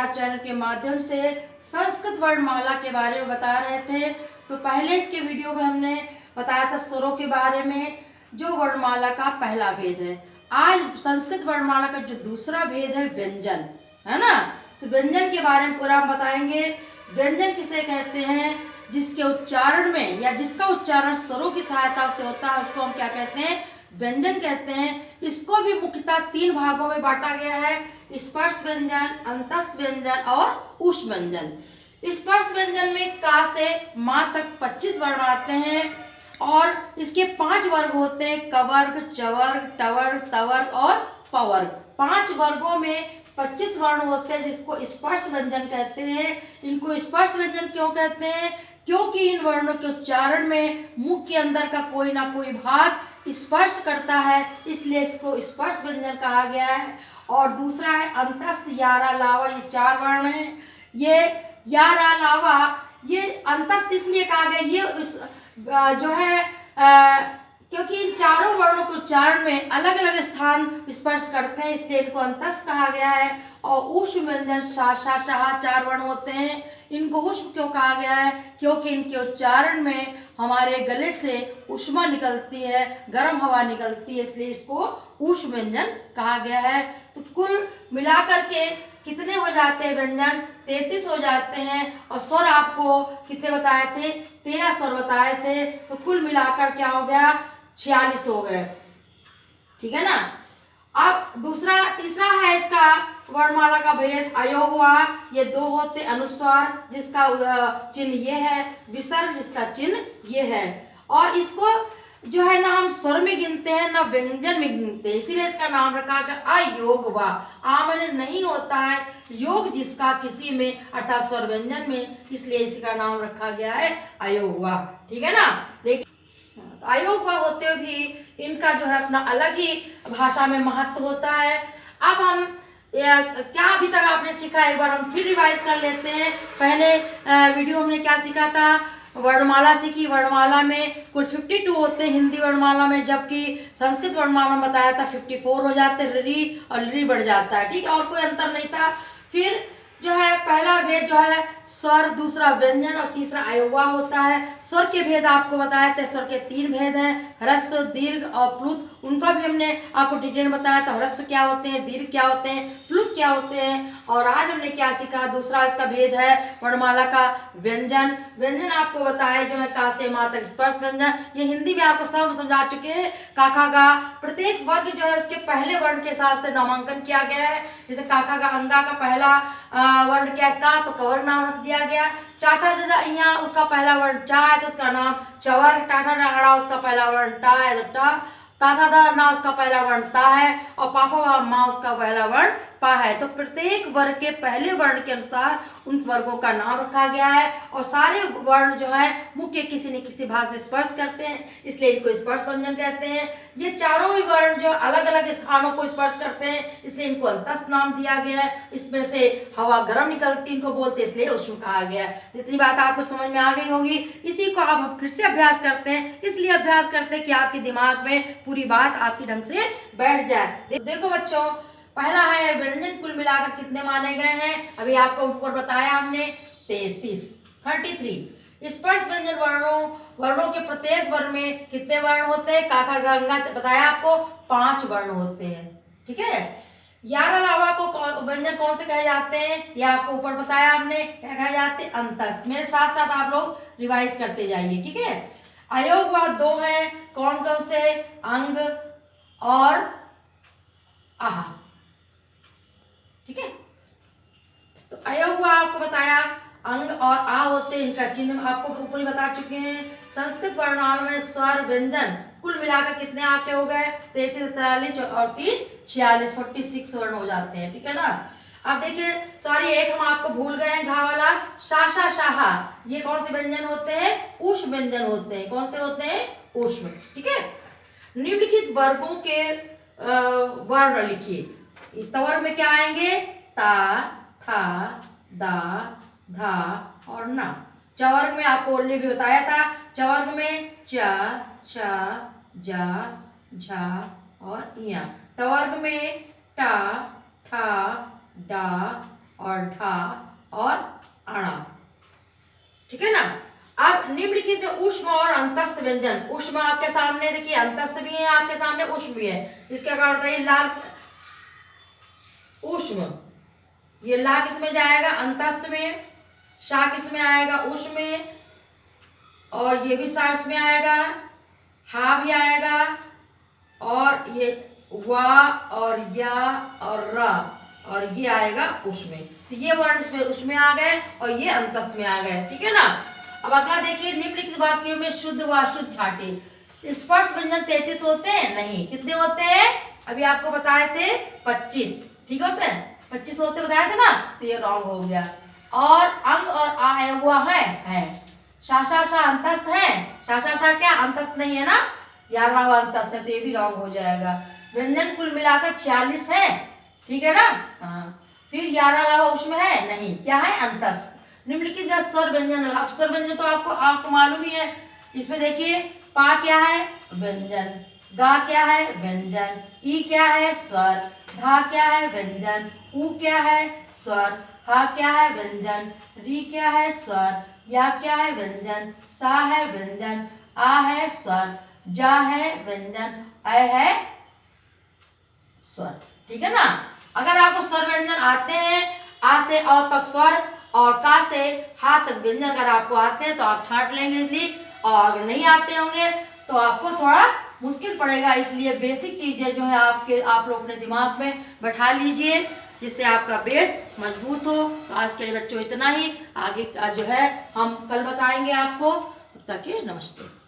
प्रयास चैनल के माध्यम से संस्कृत वर्णमाला के बारे में बता रहे थे। तो पहले इसके वीडियो में हमने बताया था स्वरों के बारे में, जो वर्णमाला का पहला भेद है। आज संस्कृत वर्णमाला का जो दूसरा भेद है व्यंजन, है ना। तो व्यंजन के बारे में पूरा हम बताएंगे। व्यंजन किसे कहते हैं? जिसके उच्चारण में या जिसका उच्चारण स्वरों की सहायता से होता है उसको हम क्या कहते हैं? व्यंजन कहते हैं। इसको भी मुख्यतः 3 भागों में बांटा गया है: स्पर्श व्यंजन, अंतस्थ व्यंजन और ऊष्म व्यंजन। स्पर्श व्यंजन में का से माँ तक 25 वर्ण आते हैं और इसके 5 वर्ग होते हैं: कवर्ग, चवर्ग, टवर्ग, तवर्ग और पवर्ग। 5 वर्गों में 25 वर्ण होते हैं जिसको स्पर्श व्यंजन कहते हैं। इनको स्पर्श व्यंजन क्यों कहते हैं? क्योंकि इन वर्णों के उच्चारण में मुख के अंदर का कोई ना कोई भाग स्पर्श करता है, इसलिए इसको स्पर्श व्यंजन कहा गया है। और दूसरा है अंतस्थ, यारा, लावा, ये 4 वर्ण हैं। ये यारा, लावा, ये अंतस्थ इसलिए कहा गया, ये जो है क्योंकि इन चारों वर्णों के उच्चारण में अलग अलग स्थान स्पर्श करते हैं, इसलिए इनको अंतस्थ कहा गया है। और ऊष्म व्यंजन शा, शा, शाह 4 वर्ण होते हैं। इनको ऊष्म क्यों कहा गया है? क्योंकि इनके उच्चारण में हमारे गले से ऊष्मा निकलती है, गर्म हवा निकलती है, इसलिए इसको ऊष्म व्यंजन कहा गया है। तो कुल मिलाकर के कितने हो जाते हैं व्यंजन? 33 हो जाते हैं। और स्वर आपको कितने बताए थे? 13 स्वर बताए थे। तो कुल मिलाकर क्या हो गया? 46 हो गए, ठीक है ना। अब तीसरा है इसका वर्णमाला का भेद अयोगवा। ये 2 होते अनुस्वार, जिसका चिन्ह ये है, विसर्ग जिसका चिन्ह ये है। और इसको जो है ना हम स्वर में गिनते हैं ना व्यंजन में गिनते हैं, इसीलिए इसका नाम रखा गया अयोगवा। आ मैंने नहीं होता है, योग जिसका किसी में अर्थात स्वर व्यंजन में, इसलिए इसका नाम रखा गया है अयोगवा, ठीक है ना। देखिए अयोगवा होते हुए भी इनका जो है अपना अलग ही भाषा में महत्व होता है। अब हम क्या अभी तक आपने सीखा, एक बार हम फिर रिवाइज कर लेते हैं। पहले वीडियो हमने क्या सीखा था? वर्णमाला सीखी। वर्णमाला में कुल 52 होते हैं हिंदी वर्णमाला में, जबकि संस्कृत वर्णमाला में बताया था 54 हो जाते, री और ली बढ़ जाता है, ठीक है, और कोई अंतर नहीं था। फिर जो है पहला भेद जो है स्वर, दूसरा व्यंजन और तीसरा अयोगवा होता है। स्वर के भेद आपको बताए थे, स्वर के 3 भेद हैं: ह्रस्व, दीर्घ और प्लुत। उनका भी हमने आपको डिटेल बताया था, ह्रस्व क्या होते हैं, दीर्घ क्या होते हैं, प्लुत क्या होते हैं। और आज हमने क्या सीखा? दूसरा इसका भेद है वर्णमाला का व्यंजन। व्यंजन आपको बताया जो है का से माँ तक स्पर्श व्यंजन, ये हिंदी में आपको सब समझा चुके हैं। काका का प्रत्येक वर्ग जो है उसके पहले वर्ण के हिसाब से नामांकन किया गया है। जैसे काका का अंगा का पहला वर्ण क्या है? का, तो कवर नाम रख दिया गया। चाचा चाचा यहाँ उसका पहला वर्ण चा है तो उसका नाम चवर। टाटा टाड़ा उसका पहला वर्ण टा है तो टा। ताता दा ना उसका पहला वर्ण ता है। और पापा माँ उसका पहला वर्ण पा है। तो प्रत्येक वर्ग के पहले वर्ण के अनुसार उन वर्गों का नाम रखा गया है। और सारे वर्ण जो है मुख के किसी न किसी भाग से स्पर्श करते हैं, इसलिए इनको स्पर्श व्यंजन कहते हैं। ये चारों ही वर्ण जो अलग अलग स्थानों को स्पर्श करते हैं, इसलिए इनको अंतस्थ नाम दिया गया है। इसमें से हवा गर्म निकलती है, इनको बोलते हैं, इसलिए ऊष्म कहा गया है। इतनी बात आपको समझ में आ गई होगी। इसी को आप हम फिर से अभ्यास करते हैं, इसलिए अभ्यास करते हैं कि आपके दिमाग में पूरी बात आपकी ढंग से बैठ जाए। देखो बच्चों, पहला है व्यंजन, कुल मिलाकर कितने माने गए हैं? अभी आपको ऊपर बताया हमने 33। स्पर्श व्यंजन वर्णों के प्रत्येक वर्ण में कितने वर्ण होते हैं? काका गंगा बताया आपको 5 वर्ण होते हैं, ठीक है। यारा लावा को व्यंजन कौन से कहे जाते हैं? ये आपको ऊपर बताया हमने, क्या कहे जाते हैं? अंतस्थ। मेरे साथ साथ आप लोग रिवाइज करते जाइए, ठीक है। अयोगवा 2 है, कौन कौन से? अंग और आहा, ठीक है। तो अयोगवा आपको बताया अंग और आ होते हैं, इनका चिन्ह आपको ऊपर ही बता चुके हैं। संस्कृत वर्णमाला में स्वर व्यंजन कुल मिलाकर कितने आपके हो गए? 33, 43 और 3 46, 46 वर्ण हो जाते हैं, ठीक है ना। अब देखिए, सॉरी एक हम आपको भूल गए हैं, घा वाला शाशा शाहा, ये कौन से व्यंजन होते हैं? ऊष्म व्यंजन होते हैं। कौन से होते हैं? ऊष्म, ठीक है। निम्नलिखित वर्गों के वर्ण लिखिए। तवर में क्या आएंगे? ता, था, दा, धा और ना। चवर्ग में आपको ऑलरेडी भी बताया था, चवर्ग में चा, छा, जा, झा और या। टवर्ग में टा, ठा, डा, और ढा और अणा। ठीक है ना। अब निम्नलिखित में ऊष्म और अंतस्थ व्यंजन, ऊष्म आपके सामने देखिए, अंतस्थ भी है आपके सामने, ऊष्म भी है। इसका क्या होता है, लाल ऊष्म, ये ला किस में जाएगा, अंतस्थ में, शा किस में आएगा, ऊष्म में, और ये भी सा इसमें आएगा, हा भी आएगा, और ये वा और या और रा, और ये आएगा उसमें। तो ये वर्ण इसमें उसमें आ गए और ये अंतस्थ में आ गए। ठीक है ना। अब अगला देखिए, निम्नलिखित वाक्यों में शुद्ध व अशुद्ध छांटे। स्पर्श व्यंजन 33 होते हैं, नहीं, कितने होते हैं, अभी आपको बताए थे 25। ठीक होते हैं, 25 होते बताए थे ना, तो ये रॉन्ग हो गया। और अंग और आ आया हुआ है। शा शा शा अंतस्थ है, शा शा शा क्या अंतस्थ नहीं है ना, 11वां अंतस्थ है, तो ये भी रॉन्ग हो जाएगा। व्यंजन कुल मिलाकर 46 है। ठीक है ना। हाँ, फिर 11वां उसमें है नहीं, क्या है, अंतस्थ। निम्नलिखित का स्वर व्यंजन, अब स्वर व्यंजन तो आपको मालूम ही है। इसमें देखिए, पा क्या है, व्यंजन, गा क्या है, व्यंजन, ई क्या है, स्वर, धा क्या है, व्यंजन, ऊ क्या है, स्वर, हा क्या है, व्यंजन, री क्या है, स्वर, या क्या है, व्यंजन, सा है, व्यंजन, आ है, स्वर, जा है, व्यंजन, अ है, स्वर। ठीक है ना। अगर आपको स्वर व्यंजन आते हैं, आ से अ तक स्वर और का से हा तक व्यंजन अगर आपको आते हैं तो आप छांट लेंगे इसलिए, और अगर नहीं आते होंगे तो आपको थोड़ा मुश्किल पड़ेगा। इसलिए बेसिक चीजें जो है आप लोग अपने दिमाग में बैठा लीजिए, जिससे आपका बेस मजबूत हो। तो आज के लिए बच्चों इतना ही, आगे का जो है हम कल बताएंगे आपको। तब तक के नमस्ते।